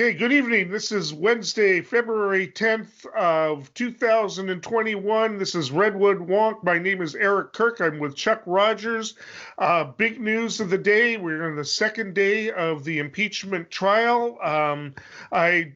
Okay, good evening. This is Wednesday, February 10th of 2021. This is Redwood Wonk. My name is Eric Kirk. I'm with Chuck Rogers. Big news of the day. We're on the second day of the impeachment trial. I'm going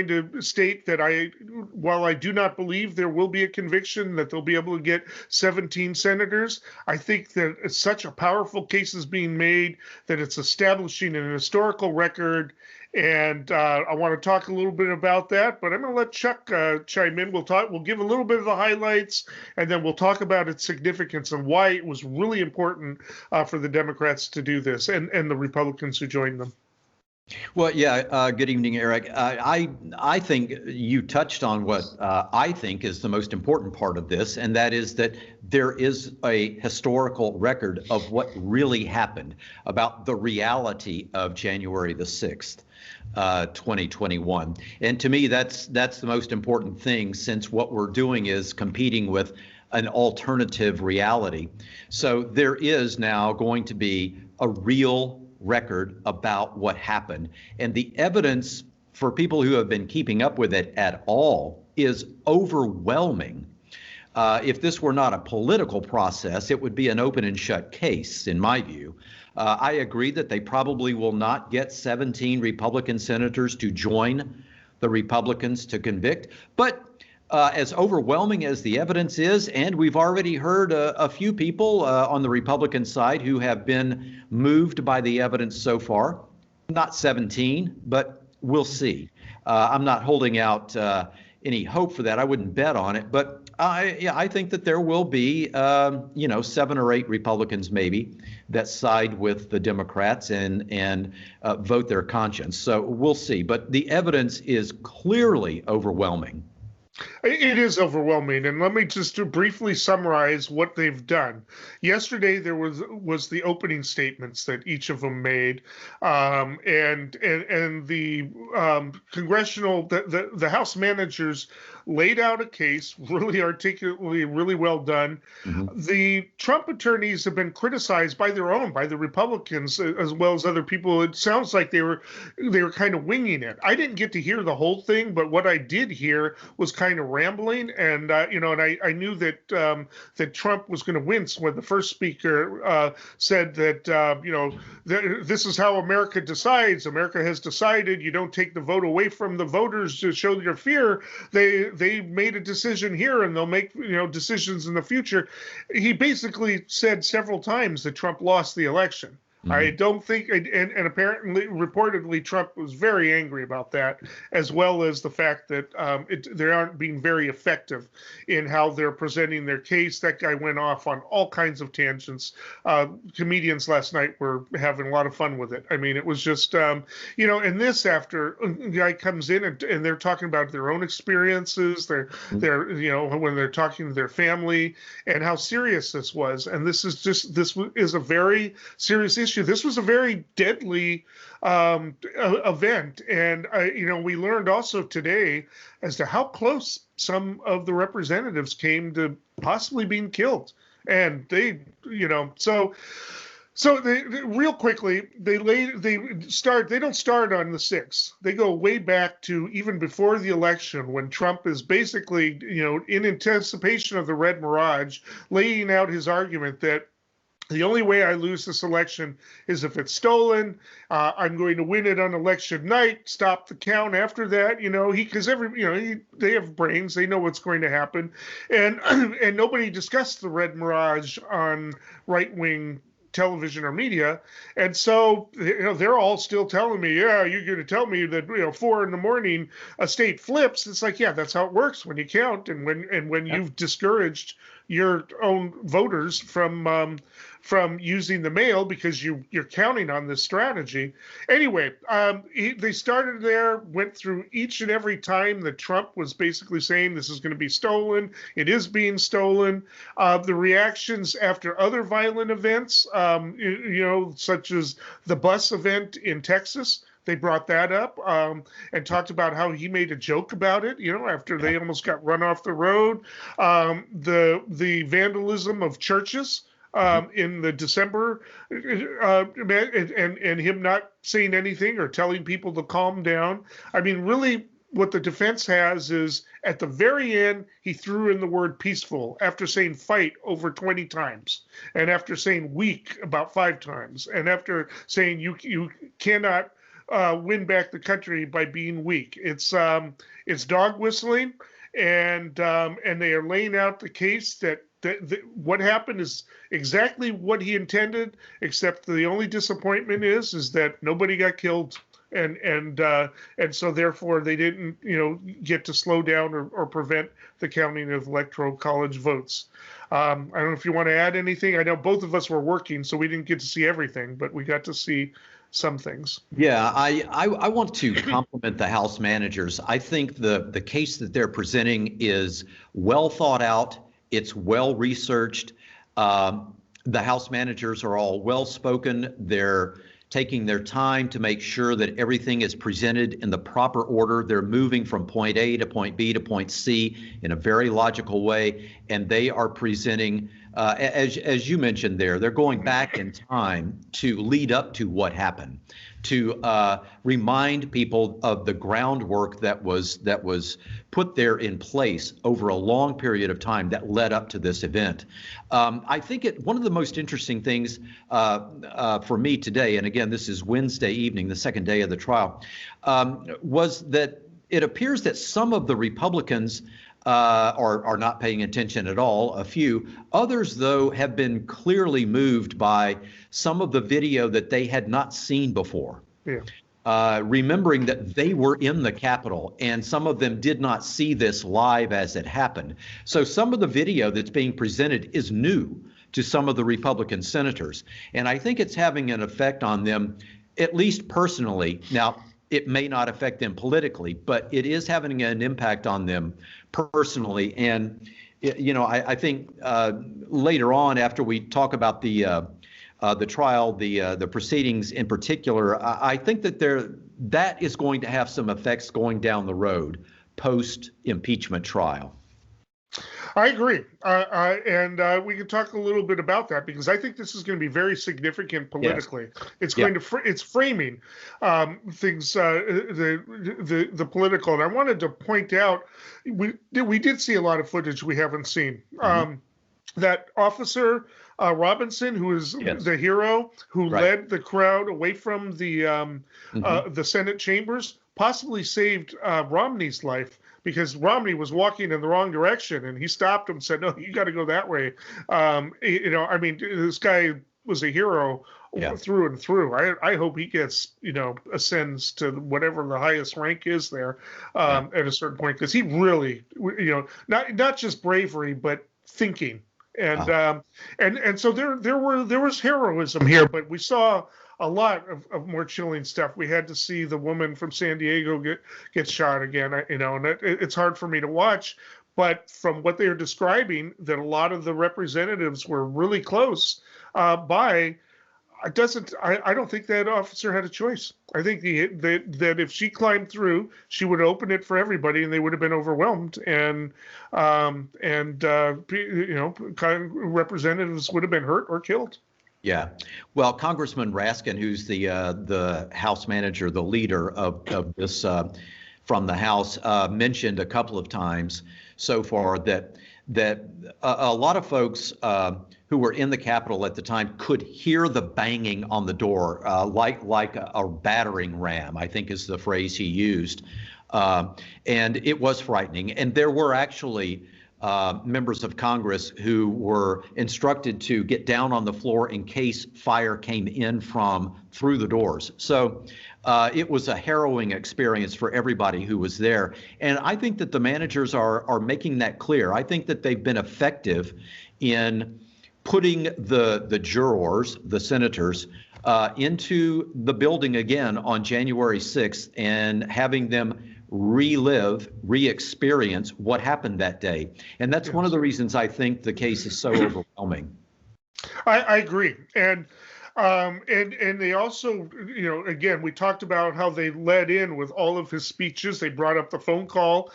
to state that while I do not believe there will be a conviction, that they'll be able to get 17 senators, I think that it's such a powerful case is being made that it's establishing an historical record. And I want to talk a little bit about that, but I'm going to let Chuck chime in. We'll give a little bit of the highlights, and then we'll talk about its significance and why it was really important for the Democrats to do this and the Republicans who joined them. Well, yeah. Good evening, Eric. I think you touched on what I think is the most important part of this, and that is that there is a historical record of what really happened about the reality of January the 6th. 2021. And to me, that's the most important thing, since what we're doing is competing with an alternative reality. So there is now going to be a real record about what happened. And the evidence for people who have been keeping up with it at all is overwhelming. If this were not a political process, it would be an open and shut case, in my view. I agree that they probably will not get 17 Republican senators to join the Republicans to convict. But as overwhelming as the evidence is, and we've already heard a few people on the Republican side who have been moved by the evidence so far, not 17, but we'll see. I'm not holding out any hope for that. I wouldn't bet on it, but I think that there will be, 7 or 8 Republicans maybe that side with the Democrats and vote their conscience. So we'll see. But the evidence is clearly overwhelming. It is overwhelming, and let me just briefly summarize what they've done. Yesterday, there was the opening statements that each of them made, and the the House managers laid out a case really articulately, really well done. Mm-hmm. The Trump attorneys have been criticized by the Republicans as well as other people. It sounds like they were kind of winging it. I didn't get to hear the whole thing, but what I did hear was kind of rambling, and I knew that that Trump was going to wince when the first speaker said that this is how America decides. America has decided. You don't take the vote away from the voters to show your fear. They made a decision here, and they'll make decisions in the future. He basically said several times that Trump lost the election. Mm-hmm. I don't think, and apparently, reportedly, Trump was very angry about that, as well as the fact that they aren't being very effective in how they're presenting their case. That guy went off on all kinds of tangents. Comedians last night were having a lot of fun with it. I mean, it was just, and this after the guy comes in and they're talking about their own experiences, they're when they're talking to their family and how serious this was. And this is a very serious issue. This was a very deadly event, and we learned also today as to how close some of the representatives came to possibly being killed. And they real quickly, they don't start on the 6th. They go way back to even before the election, when Trump is basically, in anticipation of the Red Mirage, laying out his argument that the only way I lose this election is if it's stolen. I'm going to win it on election night. Stop the count after that. They have brains. They know what's going to happen, and nobody discussed the Red Mirage on right-wing television or media, and so they're all still telling me, yeah, you're going to tell me that 4 a.m. a state flips. It's like, yeah, that's how it works when you count, and when you've discouraged your own voters from using the mail because you're counting on this strategy. Anyway, they started there, went through each and every time that Trump was basically saying this is going to be stolen. It is being stolen. The reactions after other violent events, such as the bus event in Texas. They brought that up and talked about how he made a joke about it, after they almost got run off the road. The vandalism of churches. in the December, and him not saying anything or telling people to calm down. I mean, really, what the defense has is at the very end, he threw in the word peaceful after saying fight over 20 times, and after saying weak about 5 times, and after saying you cannot win back the country by being weak. It's dog whistling, and they are laying out the case that what happened is exactly what he intended, except the only disappointment is that nobody got killed. And so therefore they didn't, get to slow down or prevent the counting of electoral college votes. I don't know if you want to add anything. I know both of us were working, so we didn't get to see everything, but we got to see some things. Yeah, I want to compliment the House managers. I think the case that they're presenting is well thought out. It's well researched. The House managers are all well spoken. They're taking their time to make sure that everything is presented in the proper order. They're moving from point A to point B to point C in a very logical way, and they are presenting, as you mentioned there, they're going back in time to lead up to what happened, to remind people of the groundwork that was put there in place over a long period of time that led up to this event. I think one of the most interesting things for me today, and again, this is Wednesday evening, the second day of the trial, was that it appears that some of the Republicans are not paying attention at all, a few. Others, though, have been clearly moved by some of the video that they had not seen before. Yeah. Remembering that they were in the Capitol and some of them did not see this live as it happened. So some of the video that's being presented is new to some of the Republican senators. And I think it's having an effect on them, at least personally. Now, it may not affect them politically, but it is having an impact on them personally. And, I think later on, after we talk about the trial, the proceedings in particular, I think that is going to have some effects going down the road post-impeachment trial. I agree. And we can talk a little bit about that because I think this is going to be very significant politically. Yes. It's going to it's framing things, the political. And I wanted to point out we did see a lot of footage we haven't seen. That officer Robinson, who is the hero who led the crowd away from the Senate chambers, possibly saved Romney's life. Because Romney was walking in the wrong direction, and he stopped him and said, "No, you got to go that way." This guy was a hero through and through. I hope he gets, ascends to whatever the highest rank is there at a certain point, because he really, not just bravery, but thinking. And so there was heroism here, but we saw a lot of more chilling stuff. We had to see the woman from San Diego get shot again, and it's hard for me to watch. But from what they are describing, that a lot of the representatives were really close by. I don't think that officer had a choice. I think that if she climbed through, she would open it for everybody, and they would have been overwhelmed, and representatives would have been hurt or killed. Yeah. Well, Congressman Raskin, who's the House manager, the leader of this from the House, mentioned a couple of times so far that a lot of folks who were in the Capitol at the time could hear the banging on the door, like a battering ram, I think is the phrase he used. And it was frightening. And there were actually members of Congress who were instructed to get down on the floor in case fire came in from through the doors. So it was a harrowing experience for everybody who was there. And I think that the managers are making that clear. I think that they've been effective in putting the jurors, the senators, into the building again on January 6th and having them re-experience what happened that day. And that's one of the reasons I think the case is so overwhelming. I agree. And And they also, again, we talked about how they led in with all of his speeches. They brought up the phone call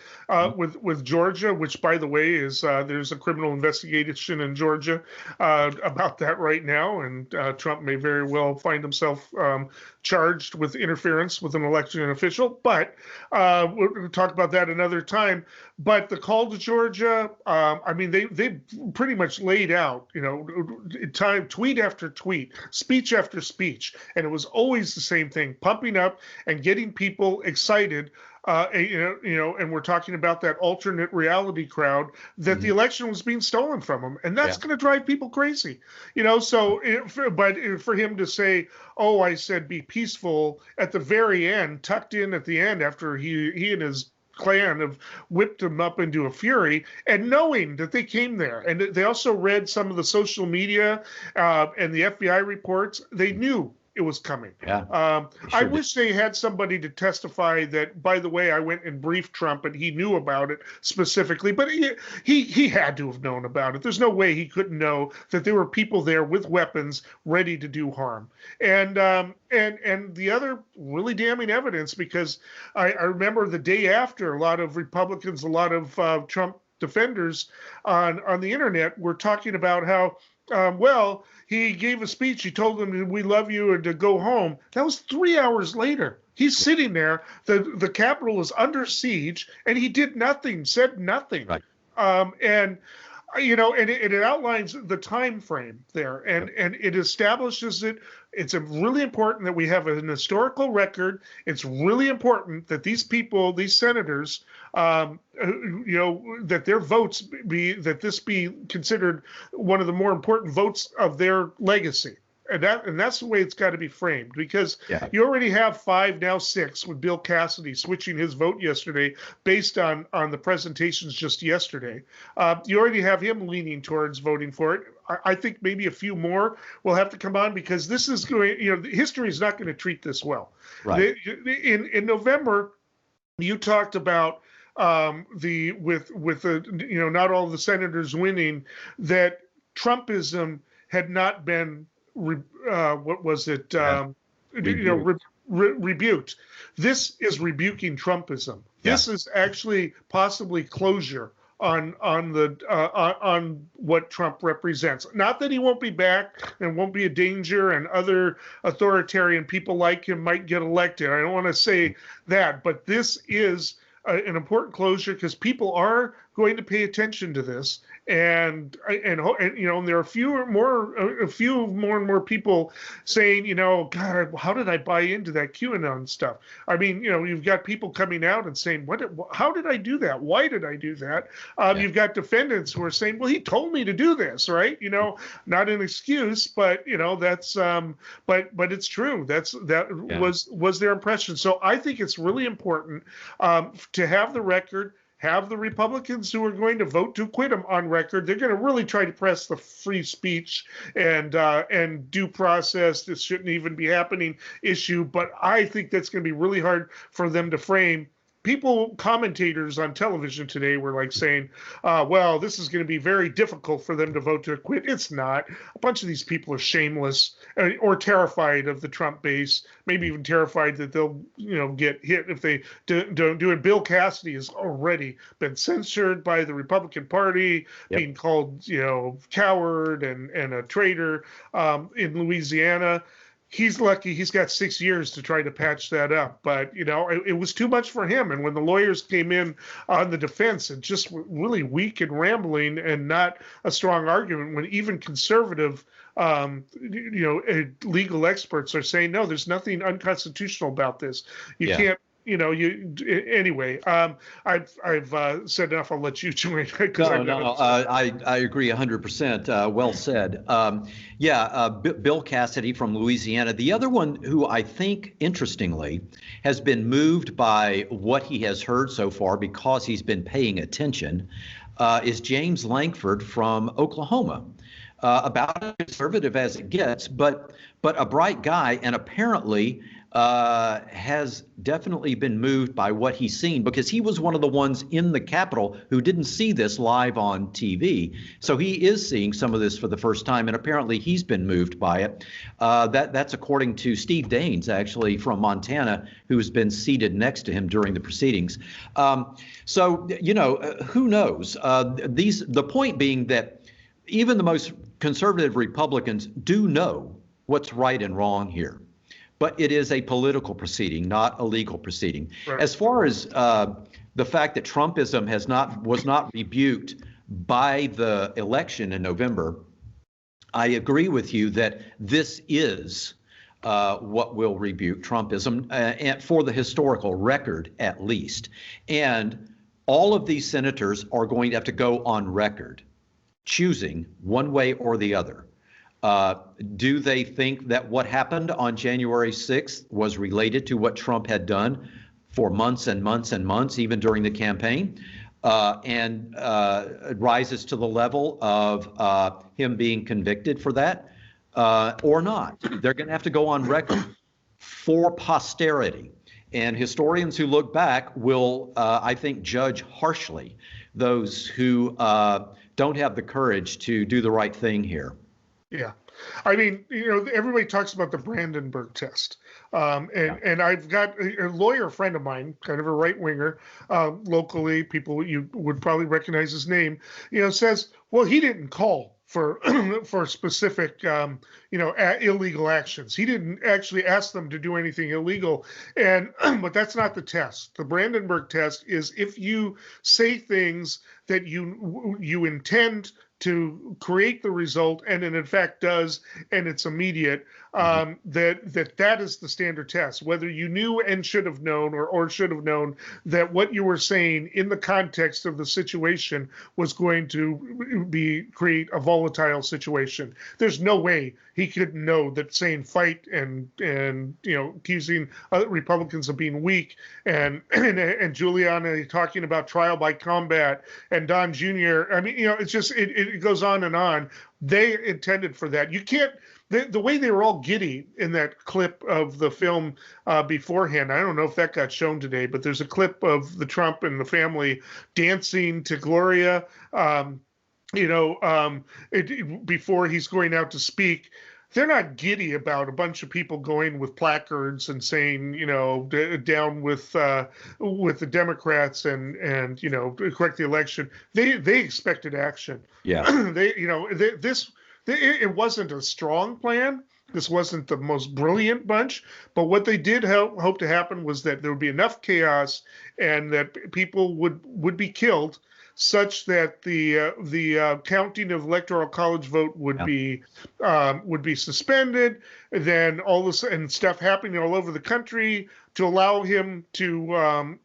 with Georgia, which, by the way, is there's a criminal investigation in Georgia about that right now, and Trump may very well find himself charged with interference with an election official. But we'll talk about that another time. But the call to Georgia, I mean, they pretty much laid out, tweet after tweet, speech after speech, and it was always the same thing, pumping up and getting people excited. And we're talking about that alternate reality crowd that the election was being stolen from them, and that's going to drive people crazy, So, but for him to say, "Oh, I said be peaceful" at the very end, tucked in at the end, after he and his clan have whipped him up into a fury, and knowing that they came there, and they also read some of the social media and the FBI reports, they knew it was coming. I wish they had somebody to testify that, by the way, I went and briefed Trump and he knew about it specifically, but he had to have known about it. There's no way he couldn't know that there were people there with weapons ready to do harm. And the other really damning evidence, because I remember the day after, a lot of Republicans, a lot of Trump defenders on the internet were talking about how, well, he gave a speech. He told them, "We love you," and to go home. That was 3 hours later. He's sitting there. The Capitol is under siege, and he did nothing, said nothing. Right. And it outlines the time frame there, and it establishes it. It's really important that we have an historical record. It's really important that these people, these senators, that their votes that this be considered one of the more important votes of their legacy. And that's the way it's got to be framed, because you already have 5, now 6, with Bill Cassidy switching his vote yesterday based on the presentations just yesterday. You already have him leaning towards voting for it. I think maybe a few more will have to come on, because this is going, history is not going to treat this well. Right. In November, you talked about with not all the senators winning, that Trumpism had not been rebuked. This is rebuking Trumpism. This is actually possibly closure on what Trump represents. Not that he won't be back and won't be a danger, and other authoritarian people like him might get elected. I don't want to say that, but this is an important closure, because people are going to pay attention to this, and there are a few more and more people saying, God, how did I buy into that QAnon stuff? I mean, you've got people coming out and saying, how did I do that? Why did I do that? You've got defendants who are saying, well, he told me to do this, right? Not an excuse, but that's but it's true. Was their impression. So I think it's really important to have the record, have the Republicans who are going to vote to acquit him on record. They're going to really try to press the free speech and due process, this shouldn't even be happening issue. But I think that's going to be really hard for them to frame. Commentators on television today were like saying, well, this is going to be very difficult for them to vote to acquit. It's not. A bunch of these people are shameless or terrified of the Trump base, maybe even terrified that they'll, get hit if they don't do it. Bill Cassidy has already been censored by the Republican Party, being called, coward and a traitor in Louisiana. He's lucky he's got 6 years to try to patch that up. But, it was too much for him. And when the lawyers came in on the defense, and just really weak and rambling and not a strong argument, when even conservative, legal experts are saying, no, there's nothing unconstitutional about this. You can't. Anyway, I've said enough. I'll let you join. I agree 100%. Well said. Bill Cassidy from Louisiana. The other one who I think, interestingly, has been moved by what he has heard so far, because he's been paying attention, is James Lankford from Oklahoma. about as conservative as it gets, but a bright guy, and apparently has definitely been moved by what he's seen, because he was one of the ones in the Capitol who didn't see this live on TV. So he is seeing some of this for the first time, and apparently he's been moved by it. That's according to Steve Daines, actually, from Montana, who's been seated next to him during the proceedings. So, who knows? The point being that even the most conservative Republicans do know what's right and wrong here. But it is a political proceeding, not a legal proceeding. Right. As far as the fact that Trumpism was not rebuked by the election in November, I agree with you that this is what will rebuke Trumpism, and for the historical record at least. And all of these senators are going to have to go on record choosing one way or the other. Do they think that what happened on January 6th was related to what Trump had done for months and months and months, even during the campaign, and rises to the level of him being convicted for that, or not? They're going to have to go on record for posterity. And historians who look back will, I think, judge harshly those who don't have the courage to do the right thing here. Yeah. I mean, everybody talks about the Brandenburg test. And I've got a lawyer friend of mine, kind of a right winger, locally, people you would probably recognize his name, says, well, he didn't call for specific, illegal actions. He didn't actually ask them to do anything illegal. But that's not the test. The Brandenburg test is if you say things that you intend to create the result, and it in fact does, and it's immediate, that is the standard test. Whether you knew and should have known or should have known that what you were saying in the context of the situation was going to create a volatile situation. There's no way he could know that saying fight and accusing Republicans of being weak and Giuliani talking about trial by combat and Don Jr. I mean, it's just it goes on and on. They intended for that. You can't. The way they were all giddy in that clip of the film beforehand, I don't know if that got shown today, but there's a clip of the Trump and the family dancing to Gloria, before he's going out to speak. They're not giddy about a bunch of people going with placards and saying, down with the Democrats and correct the election. They expected action. Yeah. It wasn't a strong plan. This wasn't the most brilliant bunch, but what they did hope to happen was that there would be enough chaos and that people would be killed, such that the counting of electoral college vote would be suspended. Then all this and stuff happening all over the country to allow him to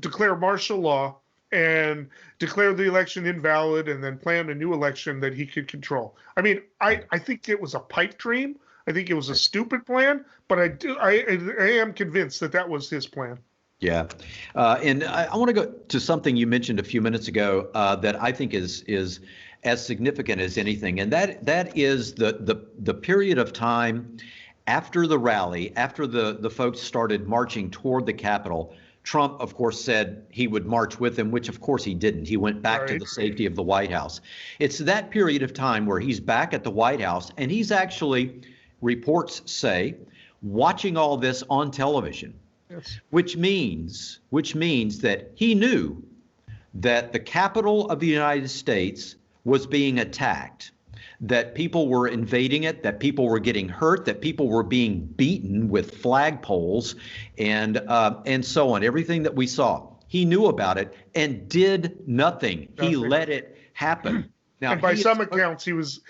declare martial law and declare the election invalid, and then plan a new election that he could control. I mean, I think it was a pipe dream. I think it was a stupid plan, but I am convinced that was his plan. Yeah. And I want to go to something you mentioned a few minutes ago that I think is as significant as anything. And that is the period of time after the rally, after the folks started marching toward the Capitol. Trump, of course, said he would march with them, which of course he didn't. He went back to the safety of the White House. It's that period of time where he's back at the White House, and he's actually, reports say, watching all this on television. Yes. Which means that he knew that the Capitol of the United States was being attacked, that people were invading it, that people were getting hurt, that people were being beaten with flagpoles and so on. Everything that we saw, he knew about it and did nothing. He let it happen. Now, and by some accounts, he was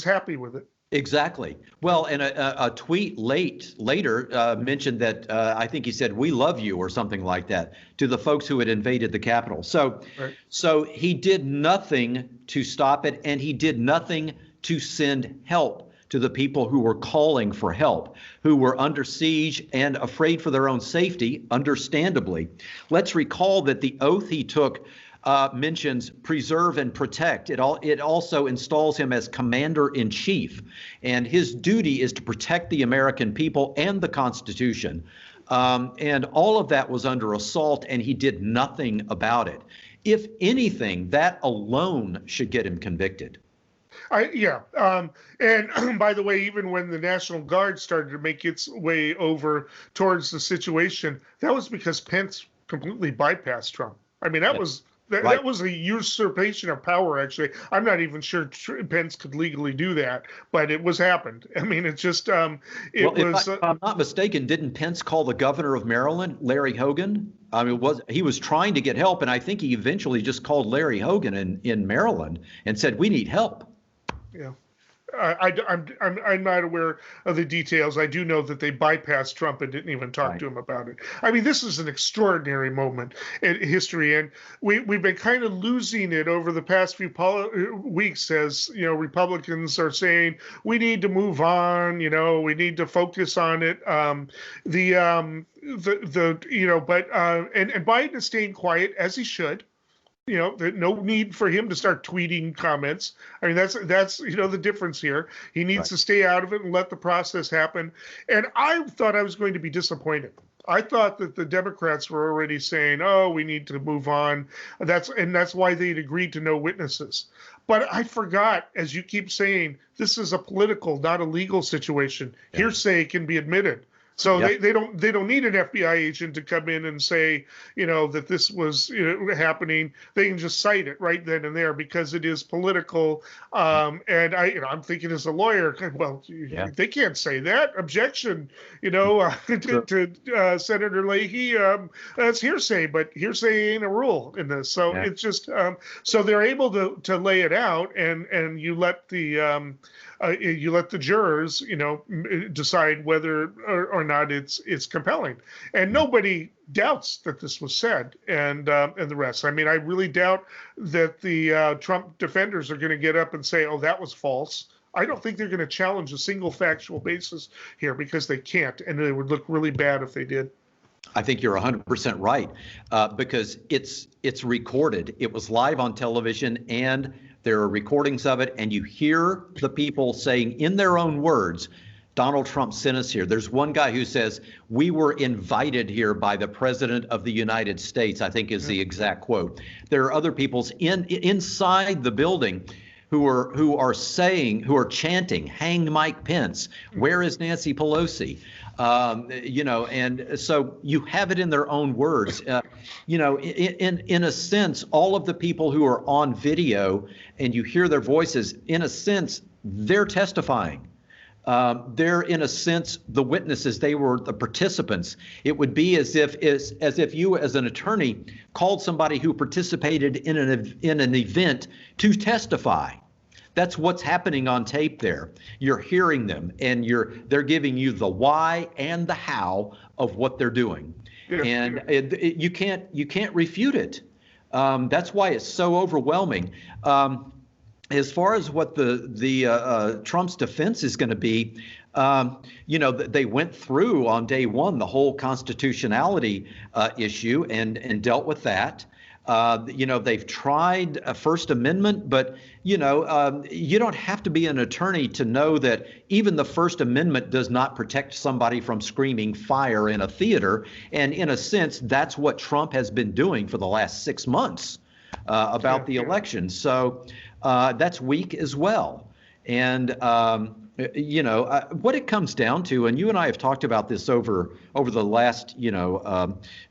happy with it. Exactly. Well, and a tweet later mentioned that I think he said, "We love you," or something like that, to the folks who had invaded the Capitol. So he did nothing to stop it, and he did nothing to send help to the people who were calling for help, who were under siege and afraid for their own safety, understandably. Let's recall that the oath he took mentions preserve and protect. It also installs him as commander-in-chief, and his duty is to protect the American people and the Constitution. And all of that was under assault, and he did nothing about it. If anything, that alone should get him convicted. And by the way, even when the National Guard started to make its way over towards the situation, that was because Pence completely bypassed Trump. I mean, that was a usurpation of power, actually. I'm not even sure Pence could legally do that, but it was happened. I mean, it's just, if I'm not mistaken, didn't Pence call the governor of Maryland, Larry Hogan? I mean, he was trying to get help, and I think he eventually just called Larry Hogan in Maryland and said, we need help. Yeah. I'm not aware of the details. I do know that they bypassed Trump and didn't even talk to him about it. I mean, this is an extraordinary moment in history, and we've been kind of losing it over the past few weeks as, Republicans are saying we need to move on. We need to focus on it. And Biden is staying quiet, as he should. No need for him to start tweeting comments. I mean, that's the difference here. He needs to stay out of it and let the process happen. And I thought I was going to be disappointed. I thought that the Democrats were already saying, "Oh, we need to move on." That's why they'd agreed to no witnesses. But I forgot, as you keep saying, this is a political, not a legal situation. Yeah. Hearsay can be admitted. So they don't need an FBI agent to come in and say, that this was happening. They can just cite it right then and there because it is political. And I'm thinking as a lawyer, well, they can't say that. Objection, to Senator Leahy. That's hearsay, but hearsay ain't a rule in this. So it's just so they're able to lay it out, and you let the jurors, decide whether or not it's compelling. And nobody doubts that this was said, and the rest. I mean, I really doubt that the Trump defenders are going to get up and say, "Oh, that was false." I don't think they're going to challenge a single factual basis here because they can't, and it would look really bad if they did. I think you're 100% right, because it's recorded. It was live on television, and there are recordings of it, and you hear the people saying in their own words, Donald Trump sent us here. There's one guy who says, we were invited here by the President of the United States, I think is the exact quote. There are other people's inside the building who are chanting, hang Mike Pence. Where is Nancy Pelosi? And so you have it in their own words. In a sense, all of the people who are on video and you hear their voices, in a sense, they're testifying. They're, in a sense, the witnesses. They were the participants. It would be as if you, as an attorney, called somebody who participated in an event to testify. That's what's happening on tape there. You're hearing them, and they're giving you the why and the how of what they're doing, and you can't refute it. That's why it's so overwhelming. As far as what the Trump's defense is going to be, they went through on day one the whole constitutionality issue and dealt with that. They've tried a First Amendment, but you don't have to be an attorney to know that even the First Amendment does not protect somebody from screaming fire in a theater. And in a sense, that's what Trump has been doing for the last 6 months about the election. So that's weak as well. And what it comes down to, and you and I have talked about this over the last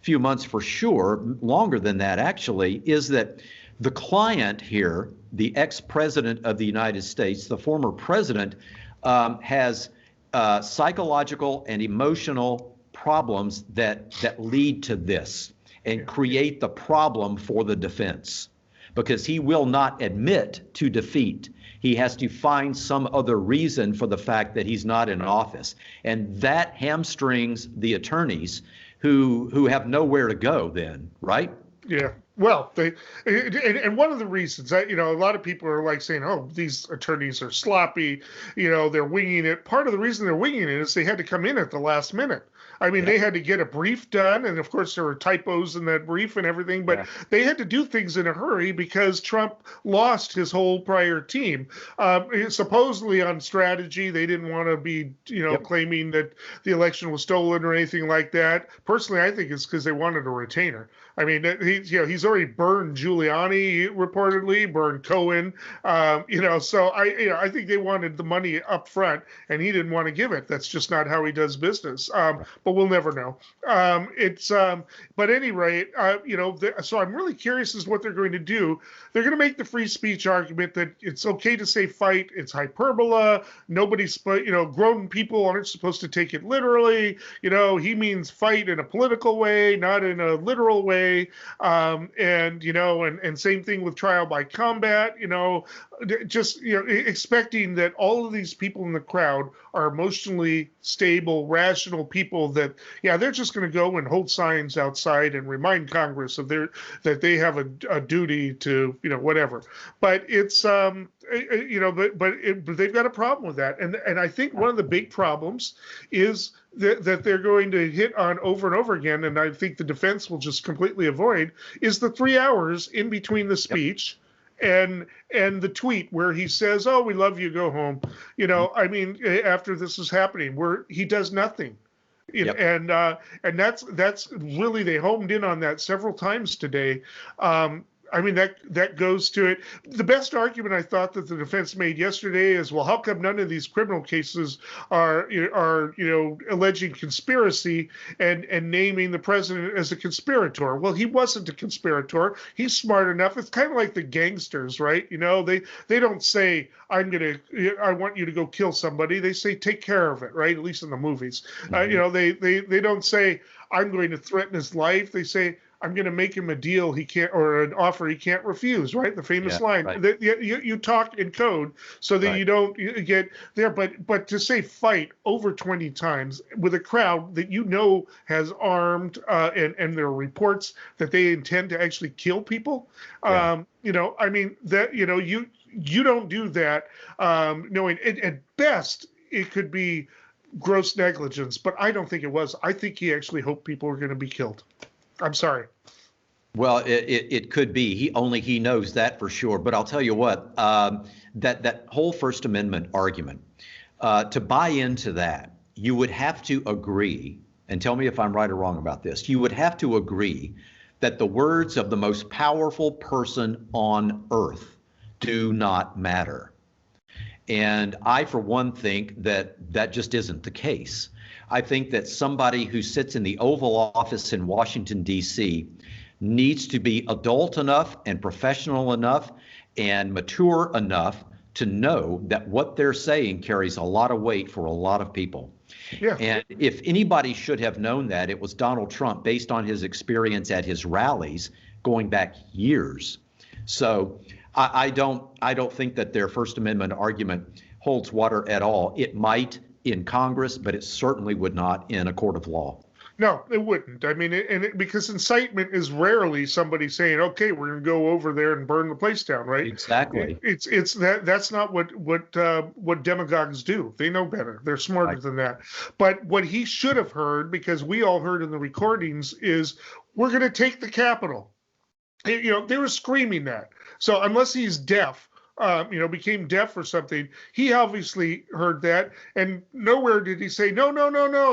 few months for sure, longer than that actually, is that the client here, the ex-president of the United States, the former president, has psychological and emotional problems that lead to this and create the problem for the defense, because he will not admit to defeat. He has to find some other reason for the fact that he's not in office. And that hamstrings the attorneys who have nowhere to go then, right? Yeah. Well, and one of the reasons that, a lot of people are like saying, oh, these attorneys are sloppy, they're winging it. Part of the reason they're winging it is they had to come in at the last minute. I mean, they had to get a brief done, and of course there were typos in that brief and everything, but they had to do things in a hurry because Trump lost his whole prior team. Supposedly on strategy, they didn't want to be, claiming that the election was stolen or anything like that. Personally, I think it's because they wanted a retainer. I mean, he's already burned Giuliani reportedly, burned Cohen, So I think they wanted the money up front, and he didn't want to give it. That's just not how he does business. But we'll never know. But at any rate, so I'm really curious as to what they're going to do. They're going to make the free speech argument that it's okay to say fight. It's hyperbole. Grown people aren't supposed to take it literally. He means fight in a political way, not in a literal way. And same thing with trial by combat, expecting that all of these people in the crowd are emotionally stable, rational people that, they're just going to go and hold signs outside and remind Congress that they have a duty to, whatever. But it's, but they've got a problem with that. And I think one of the big problems is that they're going to hit on over and over again, and I think the defense will just completely avoid, is the 3 hours in between the speech and the tweet where he says, "Oh, we love you, go home." I mean, after this is happening, where he does nothing. And that's really, they homed in on that several times today. I mean, that goes to it. The best argument I thought that the defense made yesterday is, well, how come none of these criminal cases are alleging conspiracy and naming the president as a conspirator? Well, he wasn't a conspirator. He's smart enough. It's kind of like the gangsters, right? They don't say, I want you to go kill somebody. They say, take care of it, right? At least in the movies. Mm-hmm. They don't say, I'm going to threaten his life. They say, I'm going to make him a deal he can't, or an offer he can't refuse, right? The famous line. Right. You talk in code so that you don't get there. But to say fight over 20 times with a crowd that has armed, and there are reports that they intend to actually kill people. I mean, that, you don't do that knowing at best it could be gross negligence, but I don't think it was. I think he actually hoped people were going to be killed. I'm sorry. Well, it could be. He knows that for sure. But I'll tell you what, that whole First Amendment argument, to buy into that, you would have to agree, and tell me if I'm right or wrong about this, you would have to agree that the words of the most powerful person on earth do not matter. And I, for one, think that just isn't the case. I think that somebody who sits in the Oval Office in Washington, D.C. needs to be adult enough and professional enough and mature enough to know that what they're saying carries a lot of weight for a lot of people. Yeah. And if anybody should have known that, it was Donald Trump, based on his experience at his rallies going back years. So I don't think that their First Amendment argument holds water at all. It might in Congress, but it certainly would not in a court of law. No, it wouldn't. I mean, because incitement is rarely somebody saying, "Okay, we're going to go over there and burn the place down," right? Exactly. That's not what demagogues do. They know better. They're smarter than that. But what he should have heard, because we all heard in the recordings, is we're going to take the Capitol. They were screaming that. So unless he's deaf, became deaf or something, he obviously heard that, and nowhere did he say, no,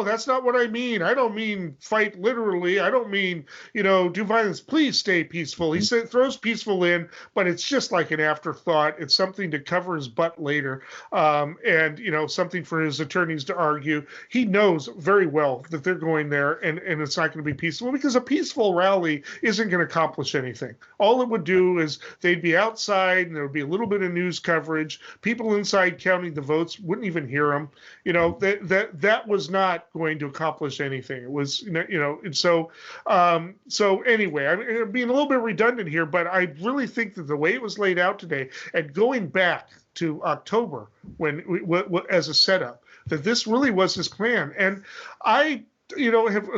that's not what I mean. I don't mean fight literally. I don't mean, do violence. Please stay peaceful. He throws peaceful in, but it's just like an afterthought. It's something to cover his butt later, and something for his attorneys to argue. He knows very well that they're going there, and it's not going to be peaceful, because a peaceful rally isn't going to accomplish anything. All it would do is they'd be outside, and there would be a little bit of news coverage. People inside counting the votes wouldn't even hear them. That was not going to accomplish anything. It was, and so anyway, I'm being a little bit redundant here, but I really think that the way it was laid out today, and going back to October when as a setup, that this really was his plan. And I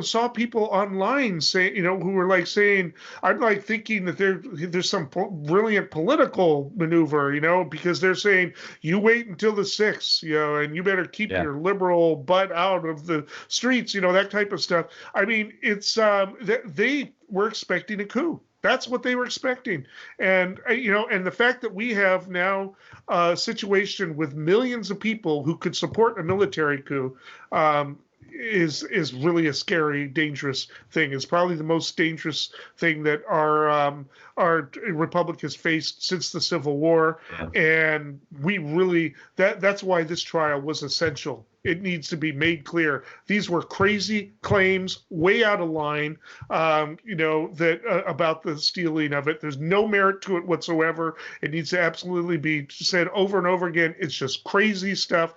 saw people online say, who were like saying, I'm like thinking that there's some brilliant political maneuver, because they're saying you wait until the 6th, and you better keep Yeah. your liberal butt out of the streets, that type of stuff. I mean, it's they were expecting a coup. That's what they were expecting. And, and the fact that we have now a situation with millions of people who could support a military coup, is really a scary, dangerous thing. It's probably the most dangerous thing that our republic has faced since the Civil War, and we really that's why this trial was essential. It needs to be made clear these were crazy claims, way out of line. That about the stealing of it. There's no merit to it whatsoever. It needs to absolutely be said over and over again. It's just crazy stuff,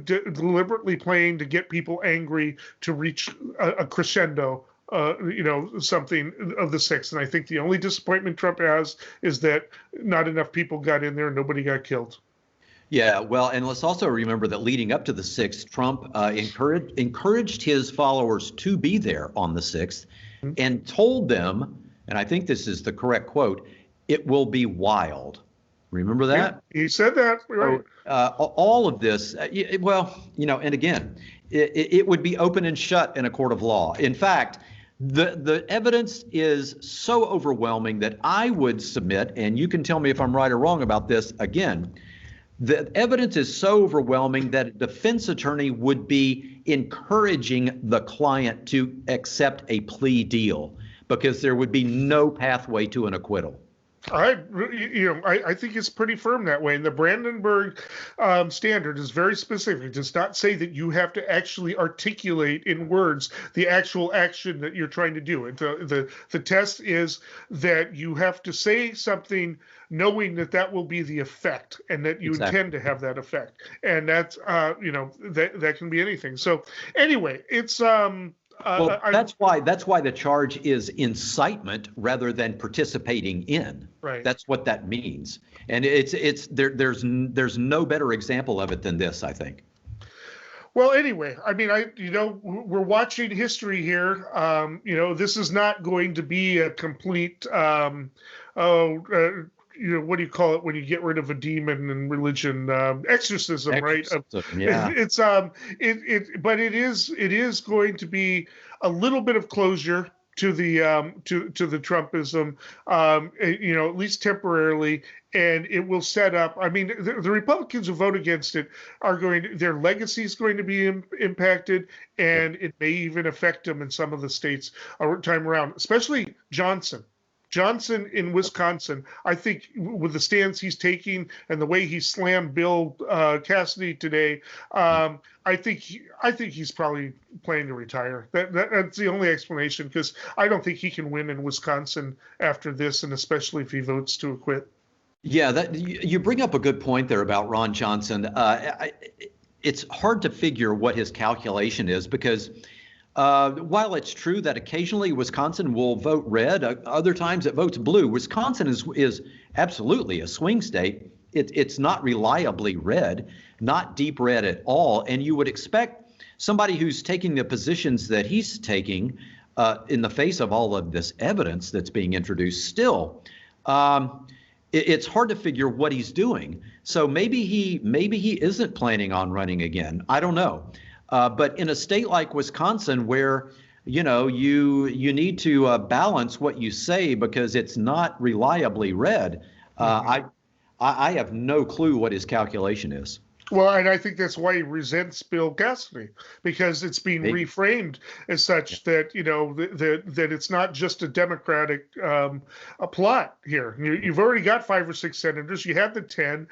deliberately playing to get people angry to reach a crescendo. Something of the 6th. And I think the only disappointment Trump has is that not enough people got in there and nobody got killed. Yeah, well, and let's also remember that leading up to the 6th, Trump encouraged his followers to be there on the 6th and told them, and I think this is the correct quote, it will be wild. Remember that? Yeah, he said that. Right. All of this, and again, it would be open and shut in a court of law. In fact, the evidence is so overwhelming that I would submit, and you can tell me if I'm right or wrong about this again, the evidence is so overwhelming that a defense attorney would be encouraging the client to accept a plea deal because there would be no pathway to an acquittal. I think it's pretty firm that way. And the Brandenburg standard is very specific. It does not say that you have to actually articulate in words the actual action that you're trying to do. The test is that you have to say something knowing that will be the effect and that you intend to have that effect. And that's, that can be anything. So anyway, it's... that's why the charge is incitement rather than participating in. Right. That's what that means, and there's no better example of it than this, I think. Well, anyway, I mean, we're watching history here. This is not going to be a complete. What do you call it when you get rid of a demon in religion? Exorcism, right? Yeah. But it is going to be a little bit of closure to the Trumpism, at least temporarily, and it will set up. I mean, the Republicans who vote against it their legacy is going to be impacted, and it may even affect them in some of the states time around, especially Johnson in Wisconsin. I think with the stance he's taking and the way he slammed Bill Cassidy today, I think he's probably planning to retire. That's the only explanation, because I don't think he can win in Wisconsin after this, and especially if he votes to acquit. Yeah, you bring up a good point there about Ron Johnson. It's hard to figure what his calculation is, because while it's true that occasionally Wisconsin will vote red, other times it votes blue. Wisconsin is absolutely a swing state. It's not reliably red, not deep red at all. And you would expect somebody who's taking the positions that he's taking in the face of all of this evidence that's being introduced still. It's hard to figure what he's doing. So maybe he isn't planning on running again. I don't know. But in a state like Wisconsin, where you need to balance what you say because it's not reliably red, I have no clue what his calculation is. Well, and I think that's why he resents Bill Cassidy, because it's being reframed as such that that it's not just a Democratic a plot here. You've already got 5 or 6 senators. You have the 10.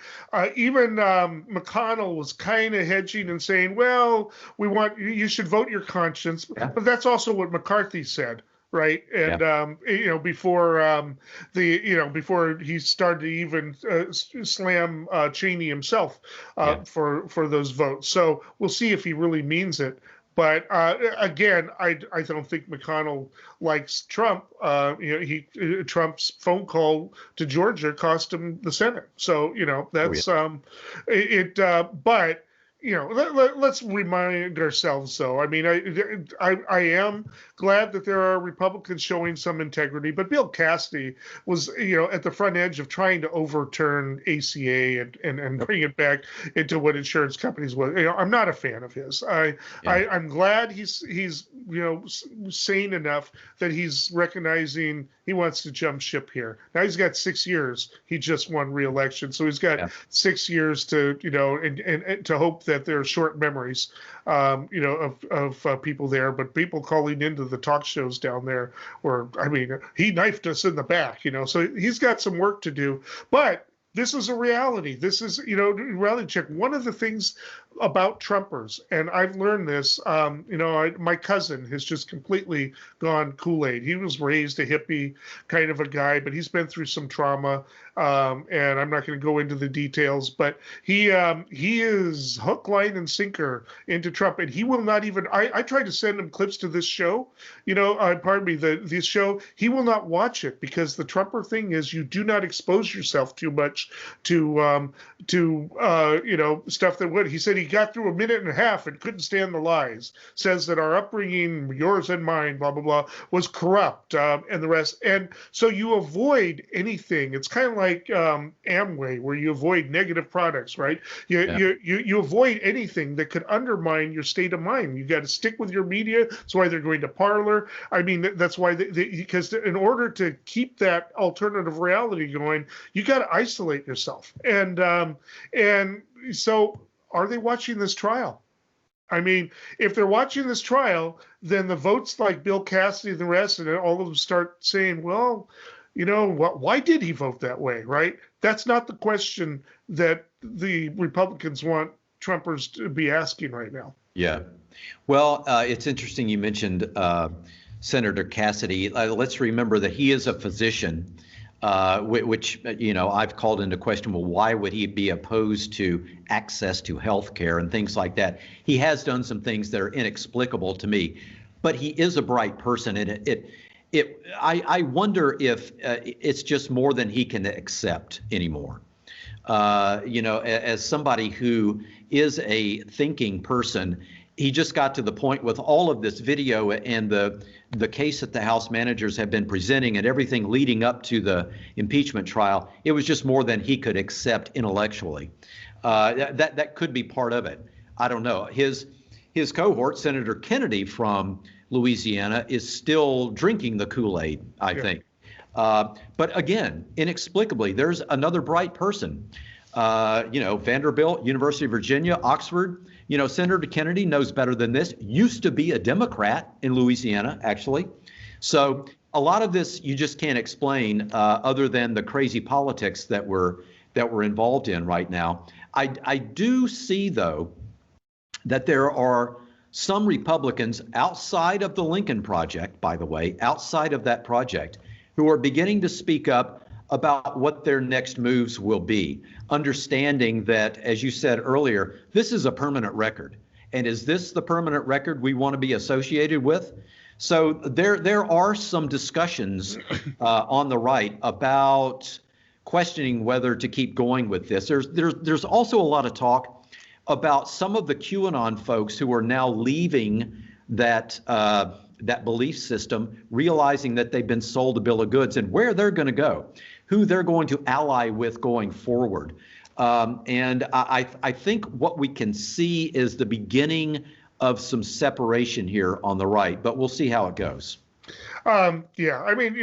Even McConnell was kind of hedging and saying, "Well, you should vote your conscience," but that's also what McCarthy said. Right. And, before before he started to even slam Cheney himself for those votes. So we'll see if he really means it. But again, I don't think McConnell likes Trump. Trump's phone call to Georgia cost him the Senate. So, that's it. But let's remind ourselves, though. I mean, I am glad that there are Republicans showing some integrity, but Bill Cassidy was, at the front edge of trying to overturn ACA and bring it back into what insurance companies was. I'm not a fan of his. I'm glad he's sane enough that he's recognizing he wants to jump ship here. Now he's got 6 years. He just won re-election, so he's got 6 years to and to hope that there are short memories, of people there. But people calling into the talk shows down there he knifed us in the back, so he's got some work to do. But this is a reality. This is, reality check. One of the things about Trumpers, and I've learned this, my cousin has just completely gone Kool-Aid. He was raised a hippie kind of a guy, but he's been through some trauma, and I'm not going to go into the details, but he is hook, line, and sinker into Trump, and he will not even, I tried to send him clips to this show, this show, he will not watch it, because the Trumper thing is you do not expose yourself too much to stuff that would. He said he got through a minute and a half and couldn't stand the lies. Says that our upbringing, yours and mine, blah blah blah, was corrupt, and the rest. And so you avoid anything. It's kind of like Amway, where you avoid negative products, right? You avoid anything that could undermine your state of mind. You got to stick with your media. That's why they're going to Parler. I mean, that's why because in order to keep that alternative reality going, you got to isolate yourself. And so, are they watching this trial? I mean, if they're watching this trial, then the votes like Bill Cassidy and the rest, and all of them start saying, well, why did he vote that way, right? That's not the question that the Republicans want Trumpers to be asking right now. Yeah. Well, it's interesting you mentioned Senator Cassidy. Let's remember that he is a physician. Which I've called into question, well, why would he be opposed to access to health care and things like that? He has done some things that are inexplicable to me, but he is a bright person, and I wonder if it's just more than he can accept anymore. As somebody who is a thinking person, he just got to the point with all of this video and the case that the House managers have been presenting and everything leading up to the impeachment trial. It was just more than he could accept intellectually. That could be part of it. I don't know. His cohort, Senator Kennedy from Louisiana, is still drinking the Kool-Aid, I think. But again, inexplicably, there's another bright person. Vanderbilt, University of Virginia, Oxford. Senator Kennedy knows better than this. Used to be a Democrat in Louisiana, actually. So a lot of this you just can't explain other than the crazy politics that we're involved in right now. I do see, though, that there are some Republicans outside of the Lincoln Project, by the way, outside of that project, who are beginning to speak up about what their next moves will be, understanding that, as you said earlier, this is a permanent record. And is this the permanent record we want to be associated with? So there are some discussions on the right about questioning whether to keep going with this. There's also a lot of talk about some of the QAnon folks who are now leaving that belief system, realizing that they've been sold a bill of goods and where they're going to go, who they're going to ally with going forward. And I think what we can see is the beginning of some separation here on the right, but we'll see how it goes. Yeah, I mean,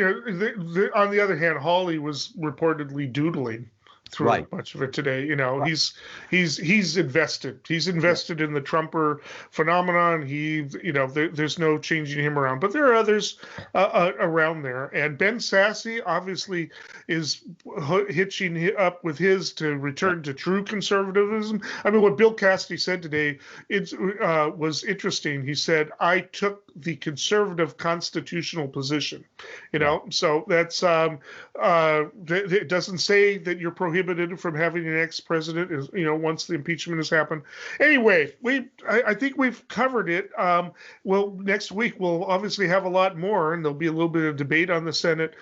on the other hand, Hawley was reportedly doodling through much of it today. He's invested. He's invested in the Trumper phenomenon. There's no changing him around. But there are others around there. And Ben Sasse obviously is hitching up with his to return to true conservatism. I mean, what Bill Cassidy said today was interesting. He said, I took the conservative constitutional position. So that's it doesn't say that you're prohibited from having an ex-president, once the impeachment has happened. Anyway, I think we've covered it. Well, next week we'll obviously have a lot more, and there'll be a little bit of debate on the Senate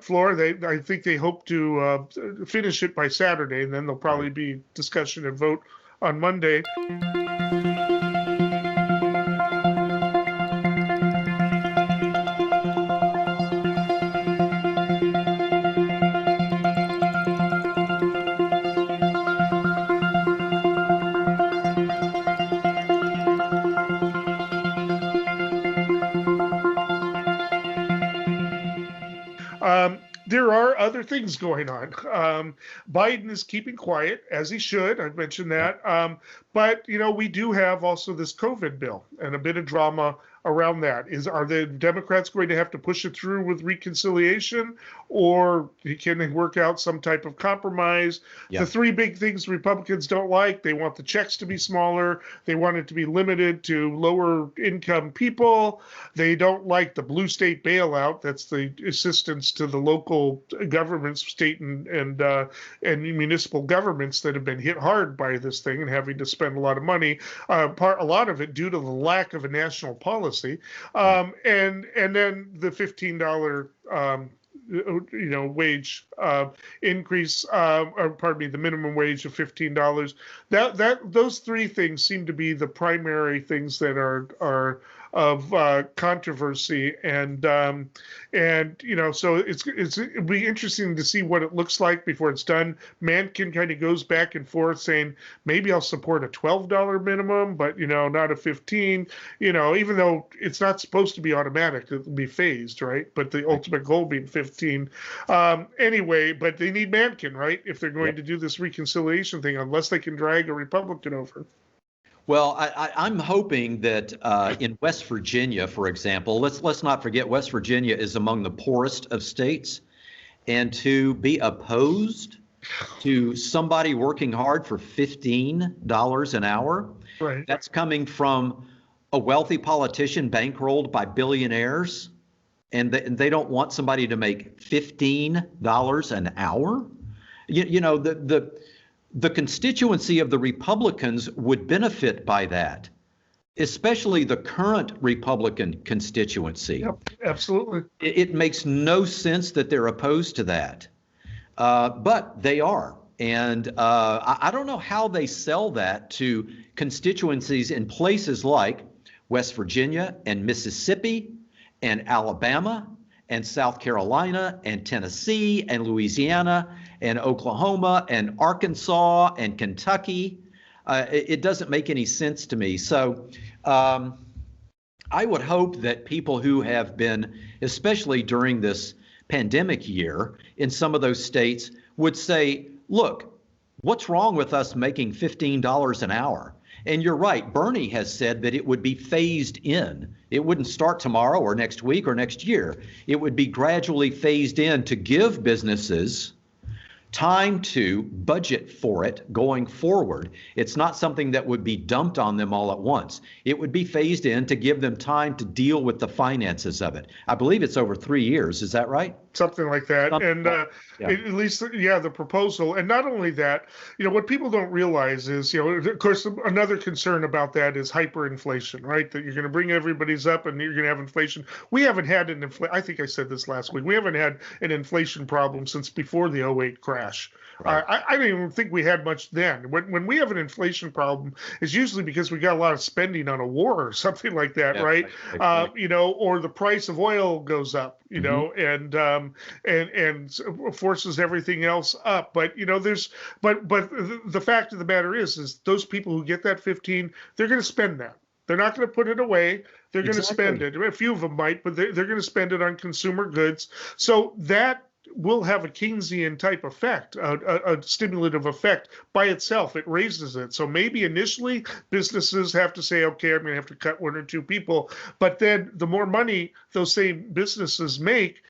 floor. I think they hope to finish it by Saturday, and then there'll probably be discussion and vote on Monday. There are other things going on. Biden is keeping quiet, as he should. I've mentioned that. But, we do have also this COVID bill and a bit of drama around that. Are the Democrats going to have to push it through with reconciliation, or can they work out some type of compromise? The three big things Republicans don't like: they want the checks to be smaller, they want it to be limited to lower income people, they don't like the blue state bailout. That's the assistance to the local governments, state and municipal governments that have been hit hard by this thing and having to spend a lot of money. A lot of it due to the lack of a national policy. And then the $15 wage increase, or pardon me, the minimum wage of $15. Those three things seem to be the primary things that are of controversy, and so it'll be interesting to see what it looks like before it's done. Manchin kind of goes back and forth saying, maybe I'll support a $12 minimum, but not a 15. Even though it's not supposed to be automatic, it'll be phased, right? But the ultimate goal being 15. Anyway, but they need Manchin, right, if they're going to do this reconciliation thing, unless they can drag a Republican over. Well, I'm hoping that in West Virginia, for example, let's not forget West Virginia is among the poorest of states, and to be opposed to somebody working hard for $15 an hour, right? That's coming from a wealthy politician bankrolled by billionaires, and they don't want somebody to make $15 an hour. The constituency of the Republicans would benefit by that, especially the current Republican constituency. Yep, absolutely. It makes no sense that they're opposed to that, but they are. And I don't know how they sell that to constituencies in places like West Virginia and Mississippi and Alabama and South Carolina and Tennessee and Louisiana and Oklahoma and Arkansas and Kentucky. It doesn't make any sense to me. So I would hope that people who have been, especially during this pandemic year, in some of those states would say, look, what's wrong with us making $15 an hour? And you're right, Bernie has said that it would be phased in. It wouldn't start tomorrow or next week or next year. It would be gradually phased in to give businesses time to budget for it going forward. It's not something that would be dumped on them all at once. It would be phased in to give them time to deal with the finances of it. I believe it's over 3 years. Is that right? Something like that. And at least, the proposal. And not only that, what people don't realize is, of course, another concern about that is hyperinflation, right? That you're going to bring everybody's up and you're going to have inflation. We haven't had I think I said this last week. We haven't had an inflation problem since before the '08 crash. Right. I don't even think we had much then. When we have an inflation problem, it's usually because we got a lot of spending on a war or something like that, right? Or the price of oil goes up, and forces everything else up. But but the fact of the matter is those people who get that 15, they're going to spend that. They're not going to put it away. They're going to spend it. A few of them might, but they're going to spend it on consumer goods. So that will have a Keynesian type effect, a stimulative effect by itself. It raises it. So maybe initially businesses have to say, okay, I'm going to have to cut one or two people. But then the more money those same businesses make,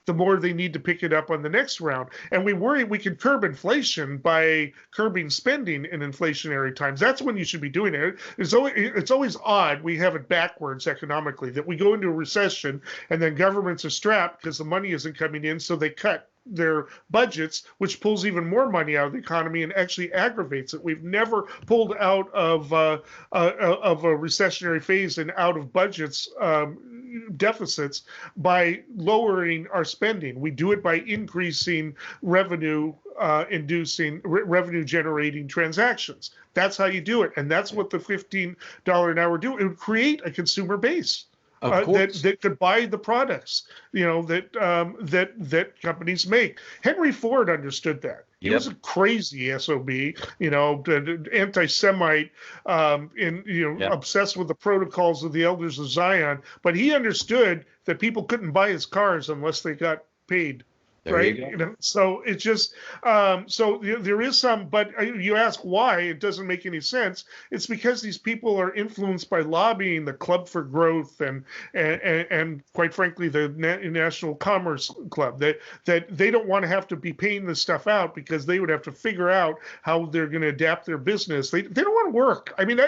the more they need to pick it up on the next round. And we worry we can curb inflation by curbing spending in inflationary times. That's when you should be doing it. It's always odd. We have it backwards economically, that we go into a recession and then governments are strapped because the money isn't coming in, so they cut their budgets, which pulls even more money out of the economy and actually aggravates it. We've never pulled out of a recessionary phase and out of budgets deficits by lowering our spending. We do it by increasing revenue generating transactions. That's how you do it. And that's what the $15 an hour do. It would create a consumer base. That could buy the products, that companies make. Henry Ford understood that. He was a crazy SOB, anti-Semite, obsessed with the protocols of the Elders of Zion. But he understood that people couldn't buy his cars unless they got paid. There right? You go. So it's just there is some, but you ask why, it doesn't make any sense. It's because these people are influenced by lobbying the Club for Growth and quite frankly the National Commerce Club, that they don't want to have to be paying this stuff out because they would have to figure out how they're going to adapt their business. They don't want to work. I mean,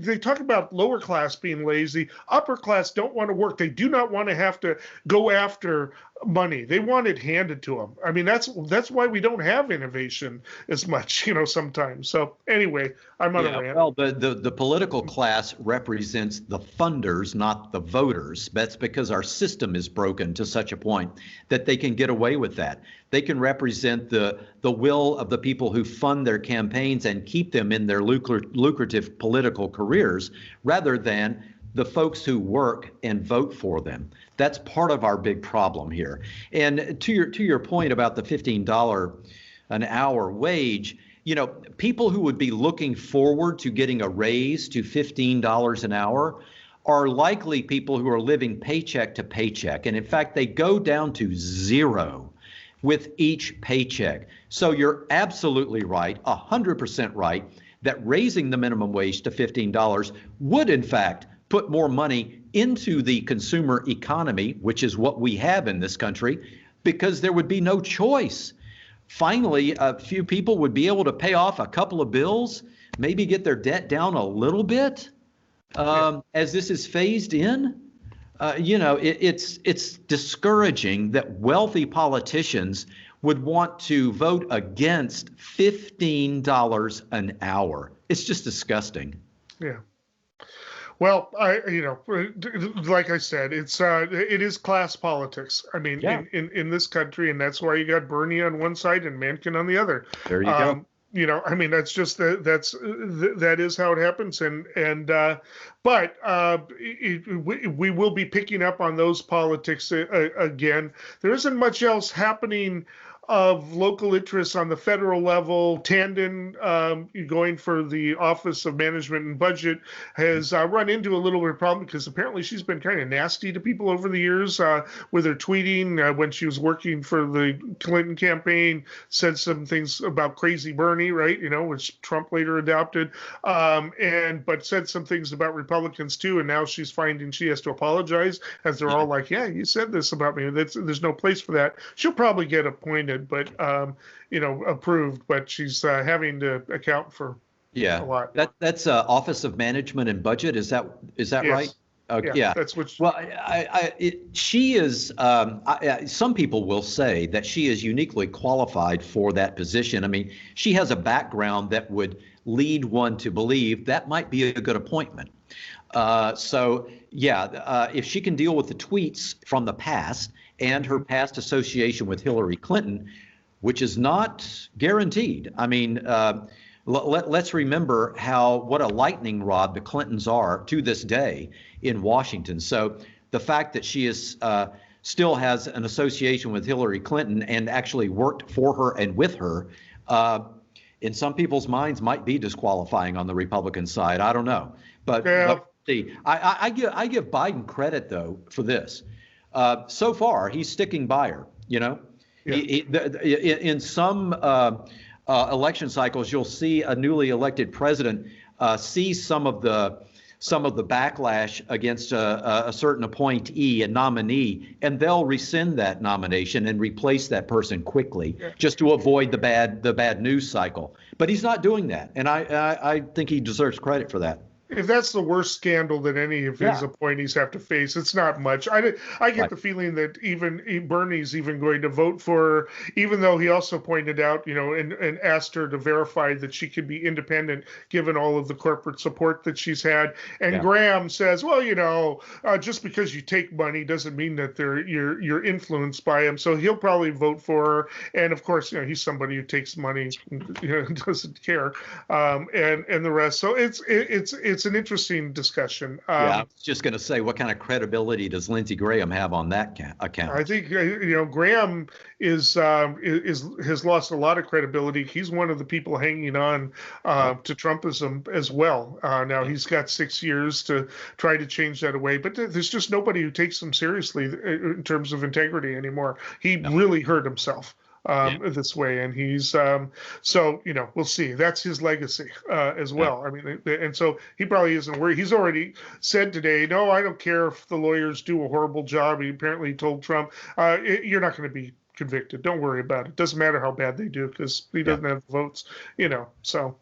they talk about lower class being lazy. Upper class don't want to work. They do not want to have to go after money. They want it handed to them. I mean, that's why we don't have innovation as much, sometimes. So anyway, I'm on a rant. Well, the political class represents the funders, not the voters. That's because our system is broken to such a point that they can get away with that. They can represent the will of the people who fund their campaigns and keep them in their lucrative political careers, rather than the folks who work and vote for them. That's part of our big problem here. And to your point about the $15 an hour wage, people who would be looking forward to getting a raise to $15 an hour are likely people who are living paycheck to paycheck. And in fact, they go down to zero with each paycheck. So you're absolutely right, 100% right, that raising the minimum wage to $15 would in fact put more money into the consumer economy, which is what we have in this country, because there would be no choice. Finally, a few people would be able to pay off a couple of bills, maybe get their debt down a little bit as this is phased in. It's discouraging that wealthy politicians would want to vote against $15 an hour. It's just disgusting. Yeah. Well, like I said, it is class politics. I mean, in this country, and that's why you got Bernie on one side and Manchin on the other. There you go. I mean, that's just that is how it happens, but we will be picking up on those politics again. There isn't much else happening of local interests on the federal level. Tandon, going for the Office of Management and Budget, has run into a little bit of problem because apparently she's been kind of nasty to people over the years with her tweeting when she was working for the Clinton campaign, said some things about crazy Bernie, right? Which Trump later adopted, but said some things about Republicans too. And now she's finding she has to apologize, as they're all like, yeah, you said this about me. There's no place for that. She'll probably get appointed, but approved, but she's having to account for a lot. That's Office of Management and Budget. Is that yes. Right? Yeah. That's what. Well, she is. Some people will say that she is uniquely qualified for that position. I mean, she has a background that would lead one to believe that might be a good appointment. If she can deal with the tweets from the past and her past association with Hillary Clinton, which is not guaranteed. I mean, let's remember what a lightning rod the Clintons are to this day in Washington. So the fact that she is still has an association with Hillary Clinton and actually worked for her and with her, in some people's minds might be disqualifying on the Republican side. I don't know. But see, I give Biden credit, though, for this. So far, he's sticking by her, in some election cycles, you'll see a newly elected president see some of the backlash against a certain appointee, a nominee, and they'll rescind that nomination and replace that person quickly just to avoid the bad news cycle. But he's not doing that, and I think he deserves credit for that. if that's the worst scandal that any of his appointees have to face, it's not much. I get the feeling that even Bernie's even going to vote for her, even though he also pointed out, and asked her to verify that she could be independent given all of the corporate support that she's had. And Graham says, well, just because you take money doesn't mean that you're influenced by him. So he'll probably vote for her. And of course, he's somebody who takes money, doesn't care, and the rest. So it's an interesting discussion. I was just going to say, what kind of credibility does Lindsey Graham have on that account? I think Graham has lost a lot of credibility. He's one of the people hanging on to Trumpism as well. Now he's got 6 years to try to change that away, but there's just nobody who takes him seriously in terms of integrity anymore. He really hurt himself this way, and he's so we'll see. That's his legacy as well. I mean, and so he probably isn't worried. He's already said today, no, I don't care if the lawyers do a horrible job. He apparently told Trump, you're not going to be convicted. Don't worry about it. Doesn't matter how bad they do because he doesn't have the votes. So.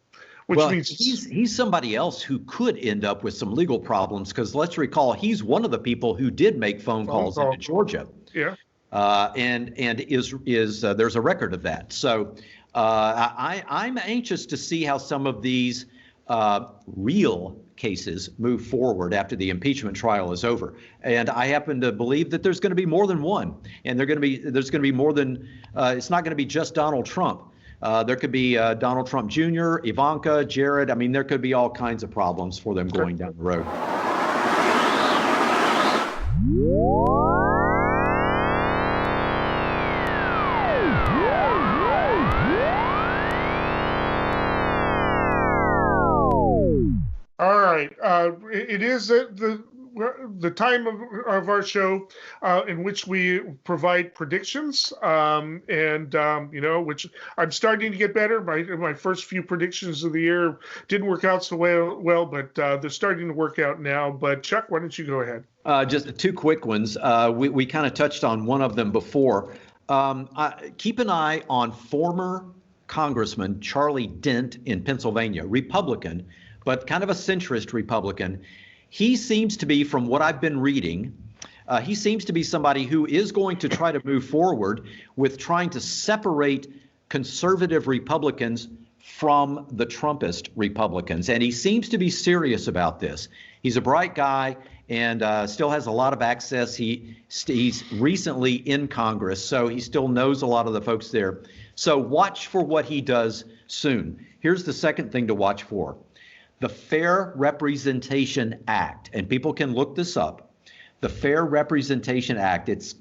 Which means he's somebody else who could end up with some legal problems, because let's recall he's one of the people who did make phone calls into Georgia. Yeah. And is there's a record of that. So I'm anxious to see how some of these real cases move forward after the impeachment trial is over. And I happen to believe that there's going to be more than one, and there's going to be more than it's not going to be just Donald Trump. There could be Donald Trump Jr., Ivanka, Jared. I mean, there could be all kinds of problems for them going down the road. All right. It is the time of our show in which we provide predictions, which I'm starting to get better. My first few predictions of the year didn't work out so well, but they're starting to work out now. But Chuck, why don't you go ahead? Just two quick ones. We kind of touched on one of them before. Keep an eye on former Congressman Charlie Dent in Pennsylvania, Republican, but kind of a centrist Republican. He seems to be, from what I've been reading, he seems to be somebody who is going to try to move forward with trying to separate conservative Republicans from the Trumpist Republicans. And he seems to be serious about this. He's a bright guy and still has a lot of access. He's recently in Congress, so he still knows a lot of the folks there. So watch for what he does soon. Here's the second thing to watch for. The Fair Representation Act, and people can look this up. The Fair Representation Act, it's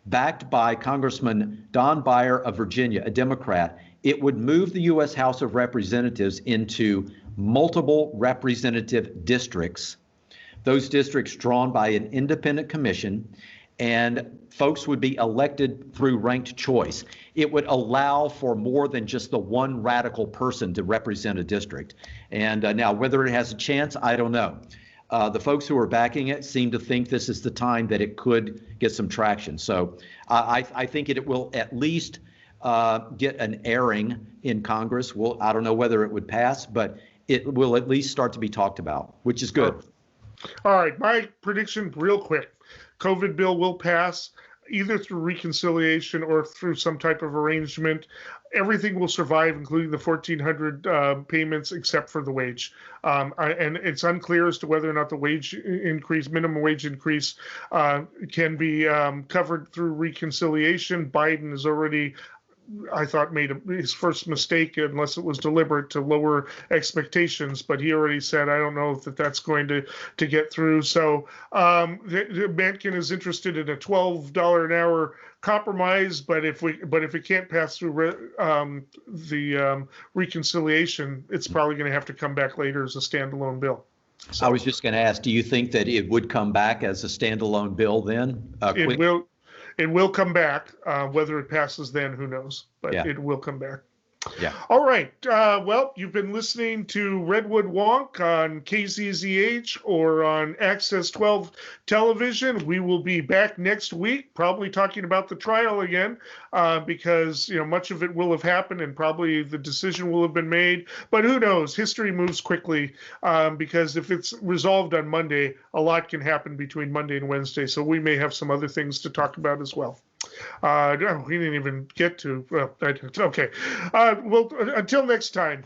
backed by Congressman Don Beyer of Virginia, a Democrat. It would move the U.S. House of Representatives into multiple representative districts. Those districts drawn by an independent commission, and folks would be elected through ranked choice. It would allow for more than just the one radical person to represent a district. And now, whether it has a chance, I don't know. The folks who are backing it seem to think this is the time that it could get some traction. So I think it will at least get an airing in Congress. I don't know whether it would pass, but it will at least start to be talked about, which is good. All right, my prediction real quick. COVID bill will pass either through reconciliation or through some type of arrangement. Everything will survive, including the 1,400 payments, except for the wage. And it's unclear as to whether or not the minimum wage increase, can be covered through reconciliation. Biden has already, I thought, made his first mistake, unless it was deliberate, to lower expectations. But he already said, I don't know if that's going to get through. So Manchin is interested in a $12 an hour compromise. But if it can't pass through the reconciliation, it's probably going to have to come back later as a standalone bill. So, I was just going to ask, do you think that it would come back as a standalone bill then? It will. It will come back. Whether it passes then, who knows? But It will come back. Yeah. All right. Well, you've been listening to Redwood Wonk on KZZH or on Access 12 television. We will be back next week, probably talking about the trial again, because much of it will have happened and probably the decision will have been made. But who knows? History moves quickly, because if it's resolved on Monday, a lot can happen between Monday and Wednesday. So we may have some other things to talk about as well. No, we didn't even get to. Okay. Well, until next time.